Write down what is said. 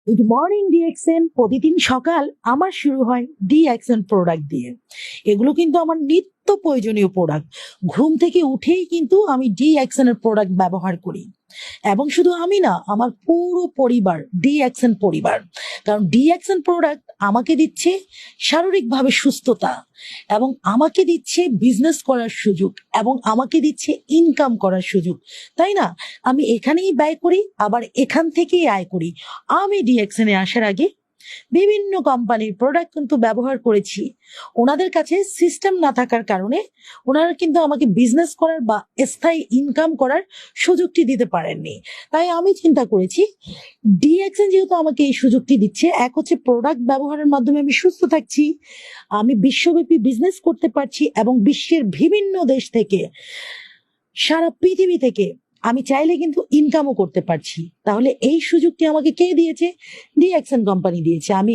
Good morning DXN. প্রতিদিন সকাল আমার শুরু হয় ডিএক্সএন প্রোডাক্ট দিয়ে। এগুলো কিন্তু আমার নিত্য প্রয়োজনীয় প্রোডাক্ট। ঘুম থেকে উঠেই কিন্তু আমি ডিএক্সএন এর প্রোডাক্ট ব্যবহার করি, এবং শুধু আমি না, আমার পুরো পরিবার, ডিএক্সএন পরিবার। কারণ ডিএক্সএন প্রোডাক্ট আমাকে দিচ্ছে শারীরিকভাবে সুস্থতা, এবং আমাকে দিচ্ছে বিজনেস করার সুযোগ, এবং আমাকে দিচ্ছে ইনকাম করার সুযোগ, তাই না? আমি এখানেই ব্যয় করি, আবার এখান থেকেই আয় করি। আমি ডিএক্সএন এ আসার আগে বিভিন্ন কোম্পানির প্রোডাক্ট কিন্তু ব্যবহার করেছি। ওনাদের কাছে সিস্টেম না থাকার কারণে ওনারা কিন্তু আমাকে বিজনেস করার বা স্থায়ী ইনকাম করার সুযোগটি দিতে পারেননি। তাই আমি চিন্তা করেছি, ডিএক্সএন যেহেতু আমাকে এই সুযোগটি দিচ্ছে, এক হচ্ছে প্রোডাক্ট ব্যবহারের মাধ্যমে আমি সুস্থ থাকছি, আমি বিশ্বব্যাপী বিজনেস করতে পারছি, এবং বিশ্বের বিভিন্ন দেশ থেকে, সারা পৃথিবী থেকে আমি চাইলে কিন্তু ইনকামও করতে পারছি। তাহলে এই সুযোগটি আমাকে কে দিয়েছে? ডিএক্সএন কোম্পানি দিয়েছে। আমি